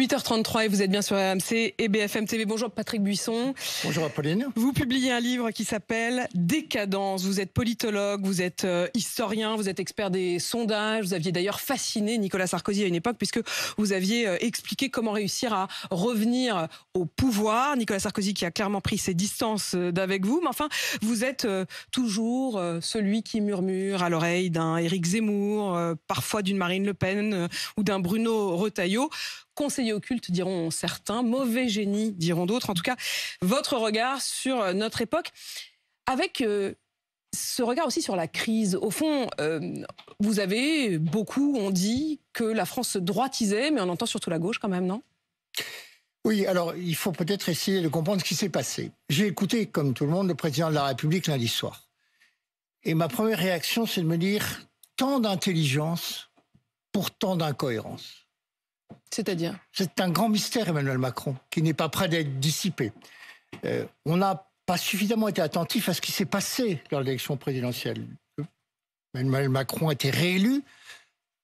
8h33 et vous êtes bien sur RMC et BFM TV. Bonjour Patrick Buisson. Bonjour Apolline. Vous publiez un livre qui s'appelle Décadence. Vous êtes politologue, vous êtes historien, vous êtes expert des sondages. Vous aviez d'ailleurs fasciné Nicolas Sarkozy à une époque puisque vous aviez expliqué comment réussir à revenir au pouvoir. Nicolas Sarkozy qui a clairement pris ses distances d'avec vous. Mais enfin, vous êtes toujours celui qui murmure à l'oreille d'un Éric Zemmour, parfois d'une Marine Le Pen ou d'un Bruno Retailleau. Conseiller occulte, diront certains, mauvais génie, diront d'autres. En tout cas, votre regard sur notre époque, avec ce regard aussi sur la crise. Au fond, vous avez beaucoup, on dit que la France se droitisait, mais on entend surtout la gauche quand même, non ? Oui, alors il faut peut-être essayer de comprendre ce qui s'est passé. J'ai écouté, comme tout le monde, le président de la République lundi soir. Et ma première réaction, c'est de me dire, tant d'intelligence pour tant d'incohérence. C'est-à-dire ? C'est un grand mystère, Emmanuel Macron, qui n'est pas prêt d'être dissipé. On n'a pas suffisamment été attentif à ce qui s'est passé lors de l'élection présidentielle. Emmanuel Macron a été réélu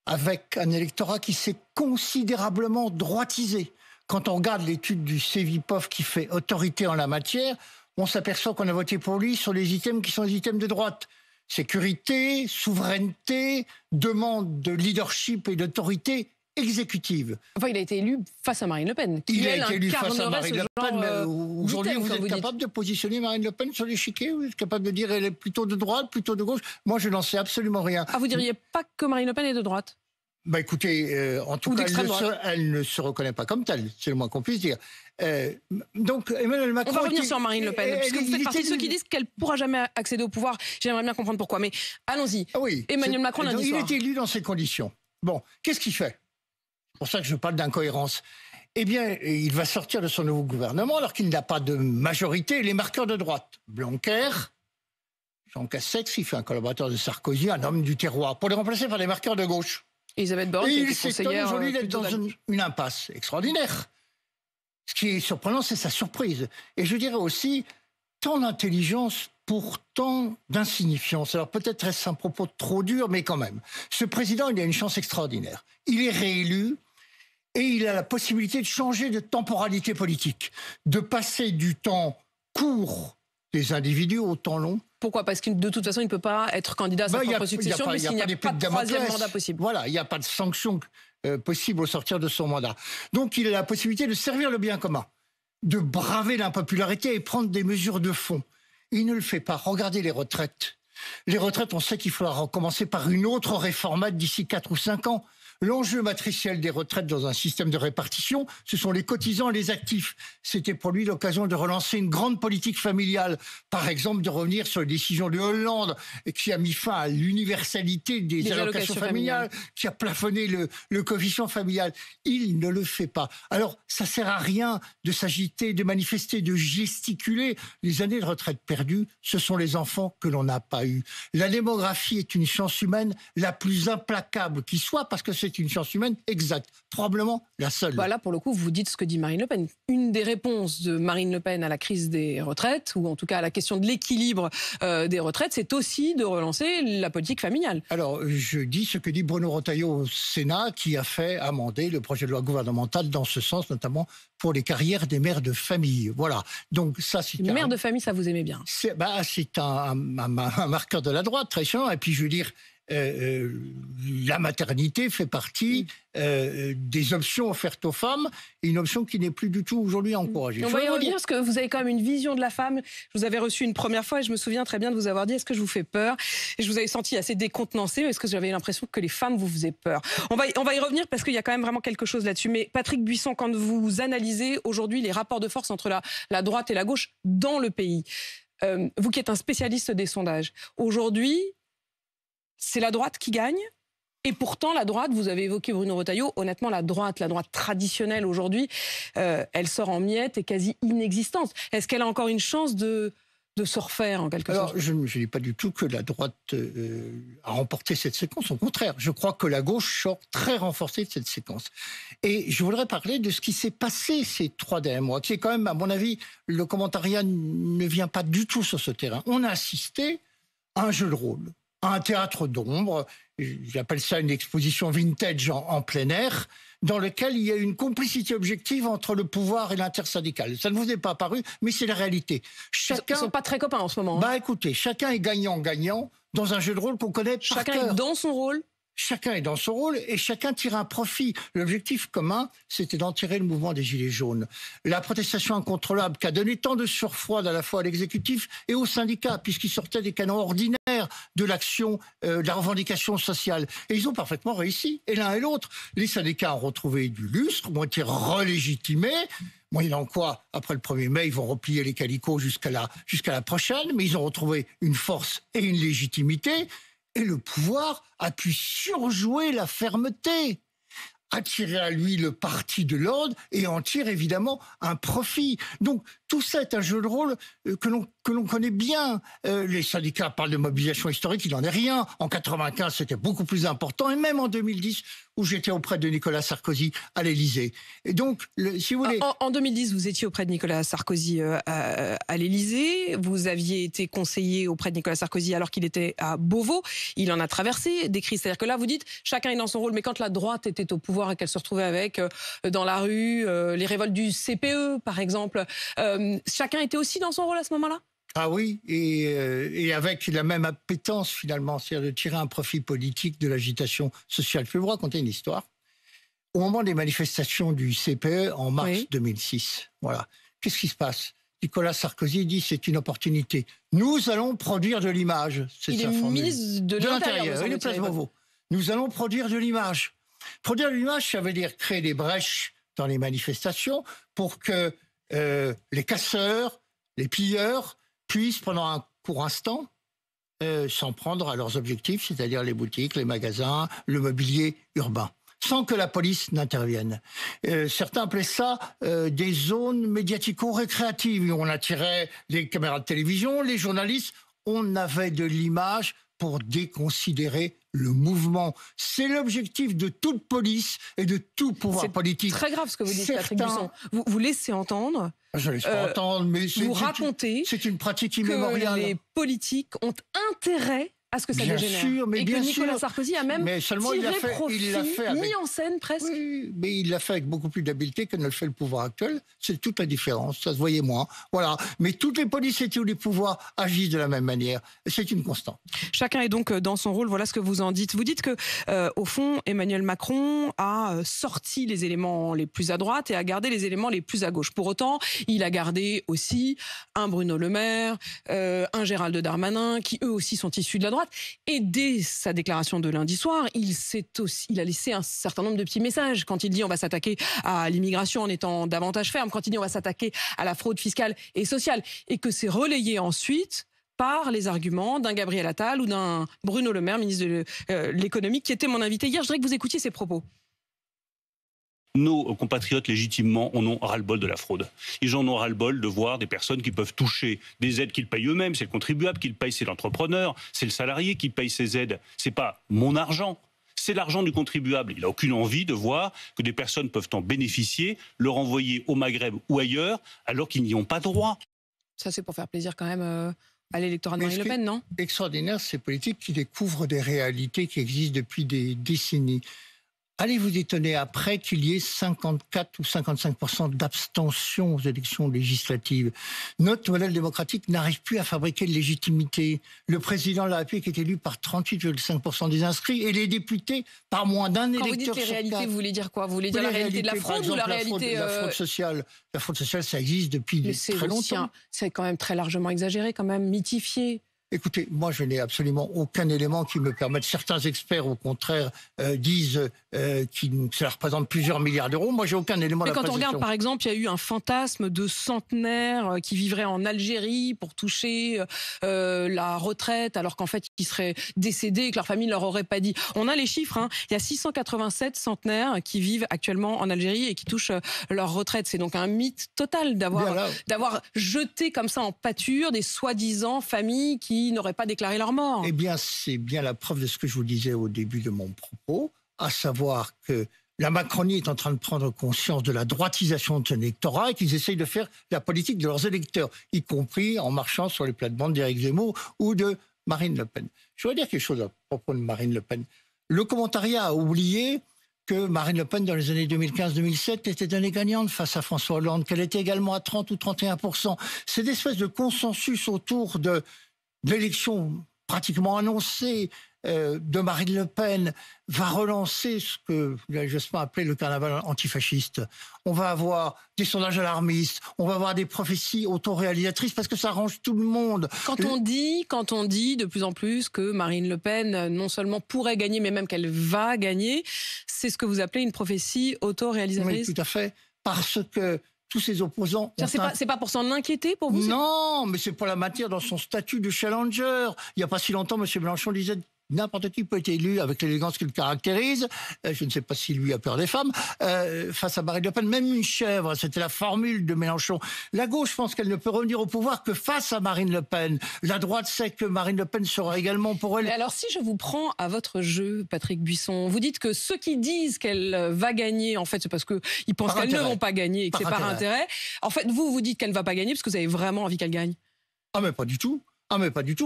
avec un électorat qui s'est considérablement droitisé. Quand on regarde l'étude du Cevipof qui fait autorité en la matière, on s'aperçoit qu'on a voté pour lui sur les items qui sont les items de droite. Sécurité, souveraineté, demande de leadership et d'autorité exécutive. Enfin, il a été élu face à Marine Le Pen. Il a été élu face à Marine Le Pen, mais aujourd'hui, vous êtes capable de positionner Marine Le Pen sur l'échiquier ? Vous êtes capable de dire elle est plutôt de droite, plutôt de gauche ? Moi, je n'en sais absolument rien. Ah, vous diriez pas que Marine Le Pen est de droite ? Bah écoutez, en tout cas, elle ne se reconnaît pas comme telle, c'est le moins qu'on puisse dire. Donc Emmanuel Macron... On va revenir sur Marine Le Pen, parce que vous faites partie de ceux qui disent qu'elle ne pourra jamais accéder au pouvoir. J'aimerais bien comprendre pourquoi, mais allons-y. Oui, Emmanuel Macron lundi soir. Il est élu dans ces conditions. Bon, qu'est-ce qu'il fait ? C'est pour ça que je parle d'incohérence. Eh bien, il va sortir de son nouveau gouvernement alors qu'il n'a pas de majorité. Les marqueurs de droite, Blanquer, Jean Castex, il fait un collaborateur de Sarkozy, un homme du terroir, pour les remplacer par des marqueurs de gauche. Elisabeth Borne, qui il s'étonne aujourd'hui d'être dans une impasse extraordinaire. Ce qui est surprenant, c'est sa surprise. Et je dirais aussi, tant d'intelligence pour tant d'insignifiance. Alors peut-être est-ce un propos trop dur, mais quand même. Ce président, il a une chance extraordinaire. Il est réélu et il a la possibilité de changer de temporalité politique, de passer du temps court des individus au temps long. Pourquoi ? Parce que de toute façon, il ne peut pas être candidat à sa propre succession, puisqu'il n'y a pas de troisième mandat possible. Voilà, il n'y a pas de sanction possible au sortir de son mandat. Donc il a la possibilité de servir le bien commun, de braver l'impopularité et prendre des mesures de fond. Il ne le fait pas. Regardez les retraites. Les retraites, on sait qu'il faudra recommencer par une autre réformate d'ici 4 ou 5 ans. L'enjeu matriciel des retraites dans un système de répartition, ce sont les cotisants et les actifs. C'était pour lui l'occasion de relancer une grande politique familiale. Par exemple, de revenir sur les décisions de Hollande, qui a mis fin à l'universalité des allocations familiales, qui a plafonné le coefficient familial. Il ne le fait pas. Alors, ça sert à rien de s'agiter, de manifester, de gesticuler. Les années de retraite perdues, ce sont les enfants que l'on n'a pas eus. La démographie est une science humaine la plus implacable qui soit, parce que c'est une science humaine exacte, probablement la seule. Bah là, pour le coup, vous dites ce que dit Marine Le Pen. Une des réponses de Marine Le Pen à la crise des retraites, ou en tout cas à la question de l'équilibre des retraites, c'est aussi de relancer la politique familiale. Alors, je dis ce que dit Bruno Retailleau au Sénat, qui a fait amender le projet de loi gouvernemental dans ce sens, notamment pour les carrières des mères de famille. Voilà. Donc ça, c'est une mère de famille, ça vous aimait bien. C'est un marqueur de la droite, très chiant. Et puis, je veux dire, la maternité fait partie des options offertes aux femmes, et une option qui n'est plus du tout aujourd'hui encouragée. On va y revenir, parce que vous avez quand même une vision de la femme. Je vous avais reçu une première fois et je me souviens très bien de vous avoir dit: est-ce que je vous fais peur ? Et je vous avais senti assez décontenancé, parce que j'avais l'impression que les femmes vous faisaient peur. On va y revenir, parce qu'il y a quand même vraiment quelque chose là-dessus. Mais Patrick Buisson, quand vous analysez aujourd'hui les rapports de force entre la droite et la gauche dans le pays, vous qui êtes un spécialiste des sondages, aujourd'hui, c'est la droite qui gagne. Et pourtant, la droite, vous avez évoqué Bruno Retailleau, honnêtement, la droite traditionnelle aujourd'hui, elle sort en miettes et quasi inexistante. Est-ce qu'elle a encore une chance de se refaire, en quelque sorte ? Alors, je ne dis pas du tout que la droite a remporté cette séquence. Au contraire, je crois que la gauche sort très renforcée de cette séquence. Et je voudrais parler de ce qui s'est passé ces 3 derniers mois, qui est quand même, à mon avis, le commentariat ne vient pas du tout sur ce terrain. On a assisté à un jeu de rôle. un théâtre d'ombre, j'appelle ça une exposition vintage en plein air, dans lequel il y a une complicité objective entre le pouvoir et l'intersyndical. Ça ne vous est pas apparu, mais c'est la réalité. Ils ne sont pas très copains en ce moment. Bah écoutez, chacun est gagnant-gagnant dans un jeu de rôle qu'on connaît par cœur. Chacun est dans son rôle. Chacun est dans son rôle et chacun tire un profit. L'objectif commun, c'était d'en tirer le mouvement des Gilets jaunes. La protestation incontrôlable qui a donné tant de surfroid à la fois à l'exécutif et aux syndicats, puisqu'ils sortaient des canons ordinaires de l'action, de la revendication sociale. Et ils ont parfaitement réussi, et l'un et l'autre. Les syndicats ont retrouvé du lustre, ont été relégitimés, moyennant quoi, après le 1er mai, ils vont replier les calicots jusqu'à la prochaine, mais ils ont retrouvé une force et une légitimité. Et le pouvoir a pu surjouer la fermeté, attirer à lui le parti de l'ordre et en tire évidemment un profit. Donc tout ça est un jeu de rôle que l'on connaît bien. Les syndicats parlent de mobilisation historique, il n'en est rien. En 95, c'était beaucoup plus important, et même en 2010, où j'étais auprès de Nicolas Sarkozy à l'Élysée. Et donc, si vous voulez... En 2010, vous étiez auprès de Nicolas Sarkozy à l'Élysée. Vous aviez été conseiller auprès de Nicolas Sarkozy alors qu'il était à Beauvau. Il en a traversé des crises. C'est-à-dire que là, vous dites, chacun est dans son rôle. Mais quand la droite était au pouvoir et qu'elle se retrouvait avec, dans la rue, les révoltes du CPE, par exemple, chacun était aussi dans son rôle à ce moment-là ? Ah oui, et avec la même appétence finalement, c'est-à-dire de tirer un profit politique de l'agitation sociale. Je vais vous raconter une histoire. Au moment des manifestations du CPE en mars 2006, voilà, qu'est-ce qui se passe ? Nicolas Sarkozy dit c'est une opportunité. Nous allons produire de l'image. Il est ministre de l'Intérieur. Il est place Beauvau. Nous allons produire de l'image. Produire de l'image, ça veut dire créer des brèches dans les manifestations pour que les casseurs, les pilleurs puissent, pendant un court instant, s'en prendre à leurs objectifs, c'est-à-dire les boutiques, les magasins, le mobilier urbain, sans que la police n'intervienne. Certains appelaient ça des zones médiatico-récréatives. On attirait les caméras de télévision, les journalistes. On avait de l'image pour déconsidérer le mouvement. C'est l'objectif de toute police et de tout pouvoir politique. C'est très grave ce que vous dites, Patrick Buisson. Vous laissez entendre... Je ne laisse pas entendre, mais vous racontez c'est une pratique immémoriale. Que les politiques ont intérêt à ce que ça dégénère. Sûr, mais et bien que Nicolas sûr. Sarkozy a même tiré profit, mis en scène presque. Oui, mais il l'a fait avec beaucoup plus d'habileté que ne le fait le pouvoir actuel. C'est toute la différence, ça se voyait moins. Voilà. Mais toutes les polices et tous les pouvoirs agissent de la même manière. C'est une constante. Chacun est donc dans son rôle, voilà ce que vous en dites. Vous dites que, au fond, Emmanuel Macron a sorti les éléments les plus à droite et a gardé les éléments les plus à gauche. Pour autant, il a gardé aussi un Bruno Le Maire, un Gérald Darmanin, qui eux aussi sont issus de la droite. Et dès sa déclaration de lundi soir, il a laissé un certain nombre de petits messages. Quand il dit on va s'attaquer à l'immigration en étant davantage ferme, quand il dit on va s'attaquer à la fraude fiscale et sociale, et que c'est relayé ensuite par les arguments d'un Gabriel Attal ou d'un Bruno Le Maire, ministre de l'économie, qui était mon invité hier. Je voudrais que vous écoutiez ses propos. Nos compatriotes légitimement en ont ras-le-bol de la fraude. Ils en ont ras-le-bol de voir des personnes qui peuvent toucher des aides qu'ils payent eux-mêmes. C'est le contribuable qui le paye, c'est l'entrepreneur, c'est le salarié qui paye ces aides. C'est pas mon argent, c'est l'argent du contribuable. Il n'a aucune envie de voir que des personnes peuvent en bénéficier, le renvoyer au Maghreb ou ailleurs, alors qu'ils n'y ont pas droit. Ça, c'est pour faire plaisir quand même à l'électorat de Marine Le Pen, non ? Extraordinaire, ces politiques qui découvrent des réalités qui existent depuis des décennies. Allez vous étonner après qu'il y ait 54 ou 55% d'abstention aux élections législatives. Notre modèle démocratique n'arrive plus à fabriquer de légitimité. Le président de la République est élu par 38,5% des inscrits et les députés par moins d'un électeur sur 4. Quand vous dites les réalités, vous voulez dire quoi ? Vous voulez dire la réalité de la fraude ou la réalité... La fraude sociale. La fraude sociale, ça existe depuis très longtemps. C'est quand même très largement exagéré, quand même, mythifié. Écoutez, moi je n'ai absolument aucun élément qui me permette. Certains experts, au contraire, disent que ça représente plusieurs milliards d'euros. Moi j'ai aucun élément d'appréciation. Mais quand on regarde, par exemple, il y a eu un fantasme de centenaires qui vivraient en Algérie pour toucher la retraite, alors qu'en fait ils seraient décédés et que leur famille ne leur aurait pas dit. On a les chiffres, hein. Il y a 687 centenaires qui vivent actuellement en Algérie et qui touchent leur retraite. C'est donc un mythe total d'avoir jeté comme ça en pâture des soi-disant familles qui n'auraient pas déclaré leur mort. Eh bien, c'est bien la preuve de ce que je vous disais au début de mon propos, à savoir que la Macronie est en train de prendre conscience de la droitisation de son électorat et qu'ils essayent de faire la politique de leurs électeurs, y compris en marchant sur les plates-bandes d'Éric Zemmour ou de Marine Le Pen. Je voudrais dire quelque chose à propos de Marine Le Pen. Le commentariat a oublié que Marine Le Pen, dans les années 2015-2007, était donnée gagnante face à François Hollande, qu'elle était également à 30 ou 31%. Cette espèce de consensus autour de l'élection pratiquement annoncée de Marine Le Pen va relancer ce que Jospin appelait le carnaval antifasciste. On va avoir des sondages alarmistes, on va avoir des prophéties autoréalisatrices parce que ça arrange tout le monde. Quand on dit de plus en plus que Marine Le Pen non seulement pourrait gagner, mais même qu'elle va gagner, c'est ce que vous appelez une prophétie autoréalisatrice. Oui, tout à fait. Parce que tous ses opposants... C'est pas pour s'en inquiéter pour vous? Non, mais c'est pour la maintenir dans son statut de challenger. Il n'y a pas si longtemps, M. Mélenchon disait n'importe qui peut être élu avec l'élégance qui le caractérise. Je ne sais pas si lui a peur des femmes. Face à Marine Le Pen, même une chèvre, c'était la formule de Mélenchon. La gauche pense qu'elle ne peut revenir au pouvoir que face à Marine Le Pen. La droite sait que Marine Le Pen sera également pour elle. Et alors, si je vous prends à votre jeu, Patrick Buisson, vous dites que ceux qui disent qu'elle va gagner, en fait, c'est parce qu'ils pensent qu'elles ne vont pas gagner et que c'est par intérêt. En fait, vous dites qu'elle ne va pas gagner parce que vous avez vraiment envie qu'elle gagne. Ah, mais pas du tout.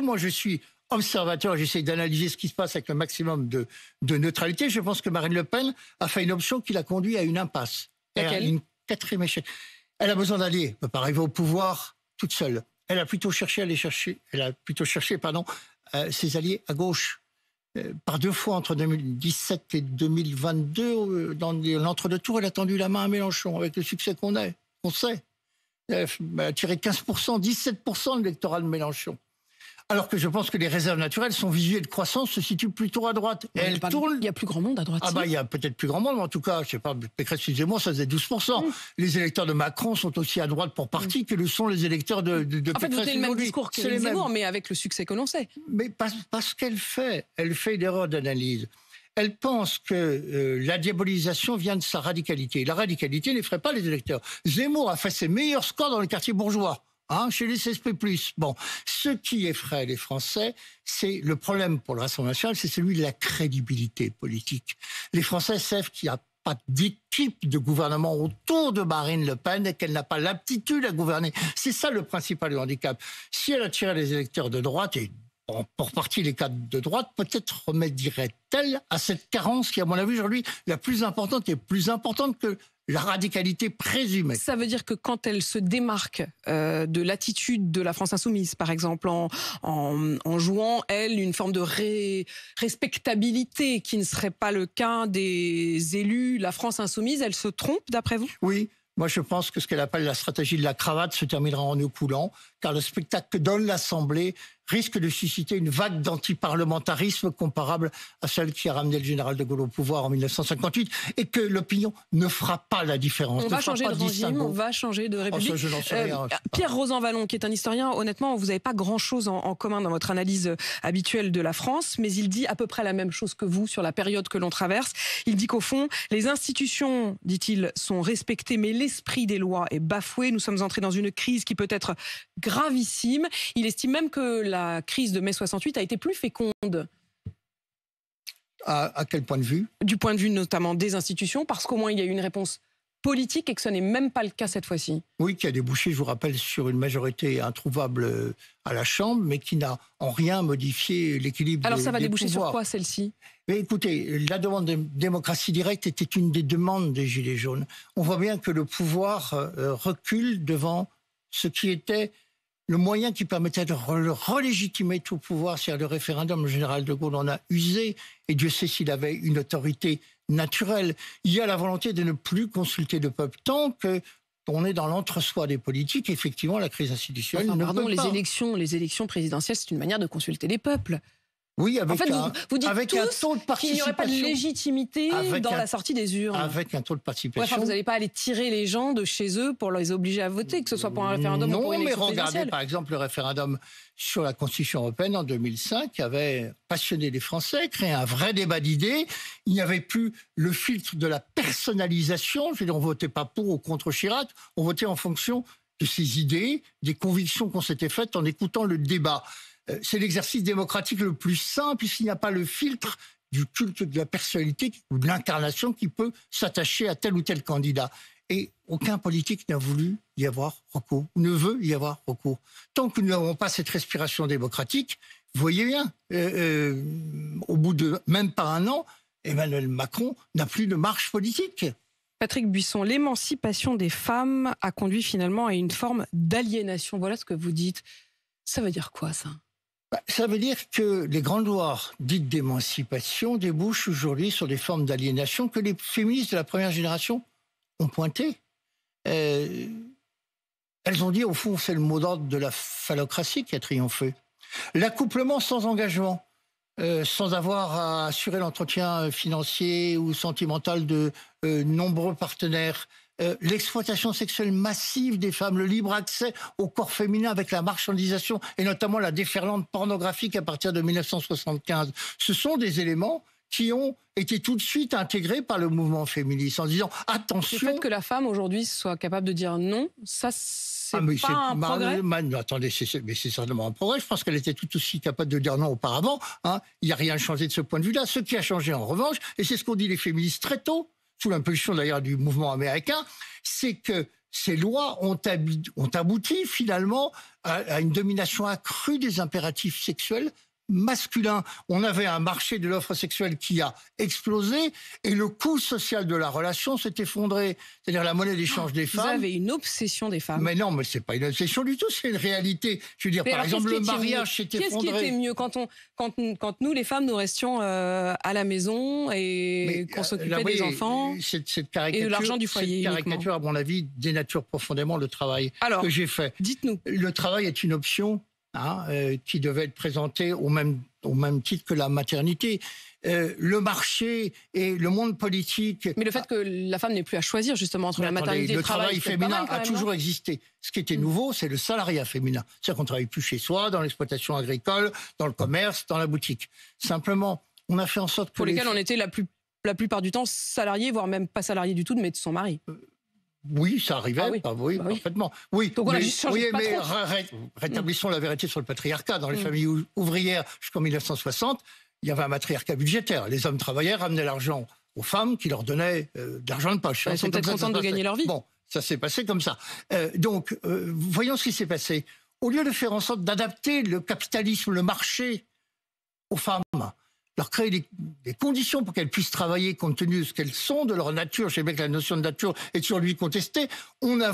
Moi, je suis observateur, j'essaie d'analyser ce qui se passe avec le maximum de neutralité. Je pense que Marine Le Pen a fait une option qui l'a conduit à une impasse. Une quatrième échec. Elle a besoin d'alliés. Elle ne peut pas arriver au pouvoir toute seule. Elle a plutôt cherché ses alliés à gauche. Par deux fois entre 2017 et 2022, dans l'entre-deux tours, elle a tendu la main à Mélenchon avec le succès qu'on sait. Elle a tiré 15%, 17% de l'électorat de Mélenchon. Alors que je pense que les réserves naturelles, son vivier de croissance se situe plutôt à droite. Et elle tourne. Il y a plus grand monde à droite. Il y a peut-être plus grand monde, mais en tout cas, je sais pas, Pécresse, excusez-moi, ça faisait 12%. Les électeurs de Macron sont aussi à droite pour partie que le sont les électeurs de Pécresse. En fait, vous avez le même discours qu'Éric Zemmour, mais avec le succès que l'on sait. Mais parce qu'elle fait une erreur d'analyse. Elle pense que la diabolisation vient de sa radicalité. La radicalité n'effraie pas les électeurs. Zemmour a fait ses meilleurs scores dans les quartiers bourgeois. Chez les CSP+. Bon, ce qui effraie les Français, c'est le problème pour le Rassemblement national, c'est celui de la crédibilité politique. Les Français savent qu'il n'y a pas d'équipe de gouvernement autour de Marine Le Pen et qu'elle n'a pas l'aptitude à gouverner. C'est ça le principal handicap. Si elle attirait les électeurs de droite, et pour partie les cadres de droite, peut-être remédierait-elle à cette carence qui, à mon avis, aujourd'hui, la plus importante et plus importante que la radicalité présumée. Ça veut dire que quand elle se démarque de l'attitude de la France insoumise, par exemple, en jouant, elle, une forme de respectabilité qui ne serait pas le cas des élus, la France insoumise, elle se trompe, d'après vous? Oui. Moi, je pense que ce qu'elle appelle la stratégie de la cravate se terminera en nœud coulant, car le spectacle que donne l'Assemblée risque de susciter une vague d'antiparlementarisme comparable à celle qui a ramené le général de Gaulle au pouvoir en 1958, et que l'opinion ne fera pas la différence. On va changer de régime, on va changer de république. Je n'en sais rien. Pierre Rosanvallon, qui est un historien, honnêtement, vous n'avez pas grand-chose en commun dans votre analyse habituelle de la France, mais il dit à peu près la même chose que vous sur la période que l'on traverse. Il dit qu'au fond, les institutions, dit-il, sont respectées, mais l'esprit des lois est bafoué. Nous sommes entrés dans une crise qui peut être gravissime. Il estime même que la crise de mai 68 a été plus féconde. À quel point de vue? Du point de vue notamment des institutions, parce qu'au moins il y a eu une réponse politique et que ce n'est même pas le cas cette fois-ci. Oui, qui a débouché, je vous rappelle, sur une majorité introuvable à la Chambre, mais qui n'a en rien modifié l'équilibre des pouvoirs. Alors ça va déboucher sur quoi, celle-ci? Mais écoutez, la demande de démocratie directe était une des demandes des Gilets jaunes. On voit bien que le pouvoir recule devant ce qui était le moyen qui permettait de relégitimer tout pouvoir, c'est-à-dire le référendum. Le général de Gaulle en a usé, et Dieu sait s'il avait une autorité naturelle. Il y a la volonté de ne plus consulter le peuple tant qu'on est dans l'entre-soi des politiques. Effectivement, la crise institutionnelle ne peut pas. Les élections présidentielles, c'est une manière de consulter les peuples. Oui, avec en fait, vous dites avec un taux de participation. Qu'il n'y aurait pas de légitimité dans la sortie des urnes. Avec un taux de participation. Vous n'allez pas aller tirer les gens de chez eux pour les obliger à voter, que ce soit pour un référendum ou pour une élection présidentielle. Regardez par exemple le référendum sur la Constitution européenne en 2005 qui avait passionné les Français, créé un vrai débat d'idées. Il n'y avait plus le filtre de la personnalisation. Je veux dire, on ne votait pas pour ou contre Chirac, on votait en fonction de ses idées, des convictions qu'on s'était faites en écoutant le débat. C'est l'exercice démocratique le plus simple puisqu'il n'y a pas le filtre du culte de la personnalité ou de l'incarnation qui peut s'attacher à tel ou tel candidat. Et aucun politique n'a voulu y avoir recours, ne veut y avoir recours. Tant que nous n'avons pas cette respiration démocratique, vous voyez bien, au bout de même pas un an, Emmanuel Macron n'a plus de marche politique. Patrick Buisson, l'émancipation des femmes a conduit finalement à une forme d'aliénation. Voilà ce que vous dites. Ça veut dire quoi, ça ? Ça veut dire que les grandes lois dites d'émancipation débouchent aujourd'hui sur des formes d'aliénation que les féministes de la première génération ont pointées. Elles ont dit, au fond, c'est le mot d'ordre de la phallocratie qui a triomphé. L'accouplement sans engagement, sans avoir à assurer l'entretien financier ou sentimental de nombreux partenaires, l'exploitation sexuelle massive des femmes, le libre accès au corps féminin avec la marchandisation et notamment la déferlante pornographique à partir de 1975. Ce sont des éléments qui ont été tout de suite intégrés par le mouvement féministe en disant attention. Le fait que la femme aujourd'hui soit capable de dire non, ça c'est pas un progrès. Attendez, c'est certainement un progrès. Je pense qu'elle était tout aussi capable de dire non auparavant. Il n'y a rien changé de ce point de vue-là. Ce qui a changé en revanche, et c'est ce qu'ont dit les féministes très tôt, sous l'impulsion d'ailleurs du mouvement américain, c'est que ces lois ont abouti finalement à une domination accrue des impératifs sexuels masculin. On avait un marché de l'offre sexuelle qui a explosé et le coût social de la relation s'est effondré. C'est-à-dire la monnaie d'échange des femmes. Vous avez une obsession des femmes. Mais non, mais c'est pas une obsession du tout, c'est une réalité. Je veux dire, par exemple, le mariage s'est effondré. Qu'est-ce qui était mieux quand nous, les femmes, nous restions à la maison et qu'on s'occupait des enfants et de l'argent du foyer? Cette caricature, à mon avis, dénature profondément le travail que j'ai fait. Dites-nous. Le travail est une option. Qui devait être présenté au même titre que la maternité. Le marché et le monde politique... Mais le fait que la femme n'ait plus à choisir justement entre la maternité et le travail féminin a toujours existé. Ce qui était nouveau, c'est le salariat féminin. C'est-à-dire qu'on ne travaille plus chez soi, dans l'exploitation agricole, dans le commerce, dans la boutique. Simplement, on a fait en sorte que... Pour lesquels on était la plupart du temps salarié, voire même pas salarié du tout, mais de son mari. Oui, ça arrivait, parfaitement. Oui, donc on a juste changé de patron. Rétablissons la vérité sur le patriarcat. Dans les familles ouvrières jusqu'en 1960, il y avait un matriarcat budgétaire. Les hommes travaillaient, ramenaient l'argent aux femmes qui leur donnaient de l'argent de poche. Elles sont peut-être contentes de gagner leur vie. Bon, ça s'est passé comme ça. Donc, voyons ce qui s'est passé. Au lieu de faire en sorte d'adapter le capitalisme, le marché aux femmes, leur créer des conditions pour qu'elles puissent travailler compte tenu de ce qu'elles sont, de leur nature. Je sais bien que la notion de nature est aujourd'hui contestée. On a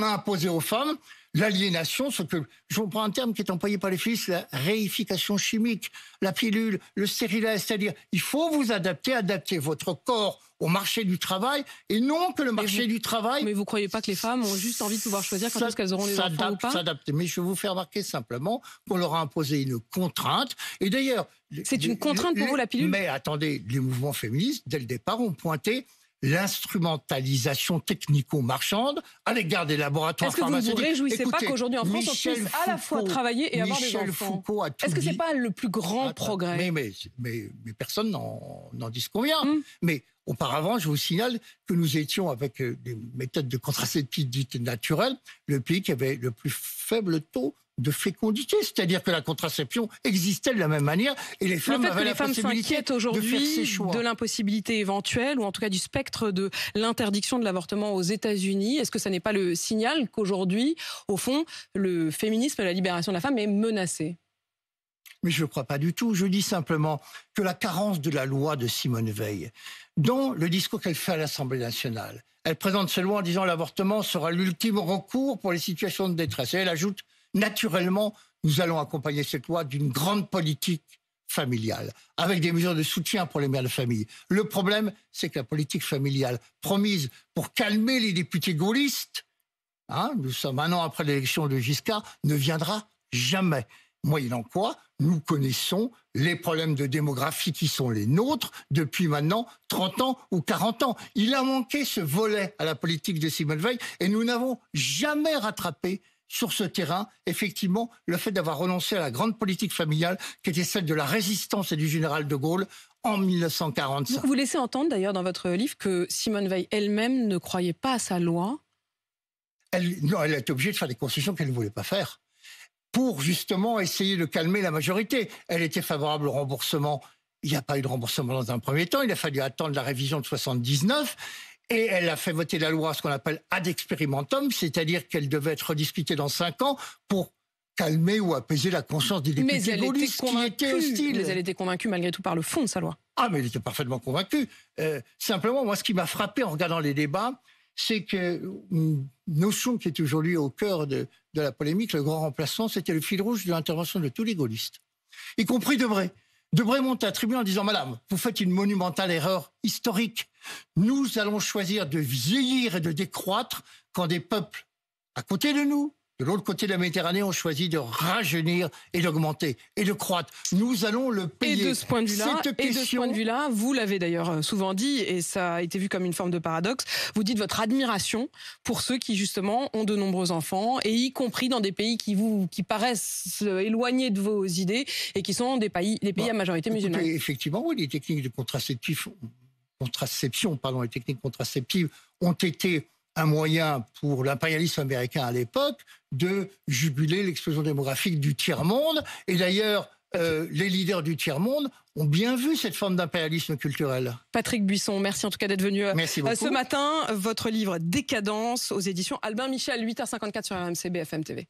imposé aux femmes l'aliénation, je vous prends un terme qui est employé par les féministes, la réification chimique, la pilule, le stérilet, c'est-à-dire il faut vous adapter votre corps au marché du travail et non que le marché du travail... Mais vous ne croyez pas que les femmes ont juste envie de pouvoir choisir quand est-ce qu'elles auront les enfants ou pas? S'adapter. Mais je vais vous faire remarquer simplement qu'on leur a imposé une contrainte. Et d'ailleurs... C'est une contrainte pour vous, la pilule? Mais attendez, les mouvements féministes, dès le départ, ont pointé l'instrumentalisation technico-marchande à l'égard des laboratoires pharmaceutiques. Est-ce que vous ne vous réjouissez pas qu'aujourd'hui en France, on puisse à la fois travailler et avoir des enfants? Est-ce que ce n'est pas le plus grand progrès? Mais personne n'en disconvient. Mais auparavant, je vous signale que nous étions, avec des méthodes de contraception dites naturelles, le pays qui avait le plus faible taux de fécondité, c'est-à-dire que la contraception existait de la même manière et les femmes avaient la possibilité de faire ses choix. Le fait que les femmes s'inquiètent aujourd'hui de l'impossibilité éventuelle ou en tout cas du spectre de l'interdiction de l'avortement aux États-Unis, est-ce que ça n'est pas le signal qu'aujourd'hui, au fond, le féminisme et la libération de la femme est menacé? Mais je ne crois pas du tout. Je dis simplement que la carence de la loi de Simone Veil, dans le discours qu'elle fait à l'Assemblée nationale, elle présente cette loi en disant l'avortement sera l'ultime recours pour les situations de détresse. Et elle ajoute naturellement, nous allons accompagner cette loi d'une grande politique familiale, avec des mesures de soutien pour les mères de famille. Le problème, c'est que la politique familiale promise pour calmer les députés gaullistes, nous sommes un an après l'élection de Giscard, ne viendra jamais. Moyennant quoi, nous connaissons les problèmes de démographie qui sont les nôtres depuis maintenant 30 ans ou 40 ans. Il a manqué ce volet à la politique de Simone Veil et nous n'avons jamais rattrapé sur ce terrain, effectivement, le fait d'avoir renoncé à la grande politique familiale qui était celle de la résistance et du général de Gaulle en 1945. Vous laissez entendre d'ailleurs dans votre livre que Simone Veil elle-même ne croyait pas à sa loi. Elle a été obligée de faire des concessions qu'elle ne voulait pas faire pour justement essayer de calmer la majorité. Elle était favorable au remboursement. Il n'y a pas eu de remboursement dans un premier temps. Il a fallu attendre la révision de 79. Et elle a fait voter la loi, ce qu'on appelle ad experimentum, c'est-à-dire qu'elle devait être rediscutée dans 5 ans pour calmer ou apaiser la conscience des députés gaullistes qui étaient hostiles. Mais elle était convaincue malgré tout par le fond de sa loi. Ah, mais elle était parfaitement convaincue. Simplement, moi, ce qui m'a frappé en regardant les débats, c'est qu'une notion qui est aujourd'hui au cœur de la polémique, le grand remplaçant, c'était le fil rouge de l'intervention de tous les gaullistes, y compris Debré. Debré monte à la tribune en disant « Madame, vous faites une monumentale erreur historique. Nous allons choisir de vieillir et de décroître quand des peuples à côté de nous, de l'autre côté de la Méditerranée, ont choisi de rajeunir et d'augmenter et de croître. Nous allons le payer. » Et de ce point de vue-là, vous l'avez d'ailleurs souvent dit, et ça a été vu comme une forme de paradoxe, vous dites votre admiration pour ceux qui justement ont de nombreux enfants, et y compris dans des pays qui paraissent éloignés de vos idées, et qui sont des pays à majorité musulmane. Effectivement, oui, les techniques de contraception, les techniques contraceptives ont été un moyen pour l'impérialisme américain à l'époque de juguler l'explosion démographique du tiers-monde. Et d'ailleurs, les leaders du tiers-monde ont bien vu cette forme d'impérialisme culturel. Patrick Buisson, merci en tout cas d'être venu ce matin. Votre livre Décadence aux éditions Albin Michel, 8h54 sur RMC BFM TV.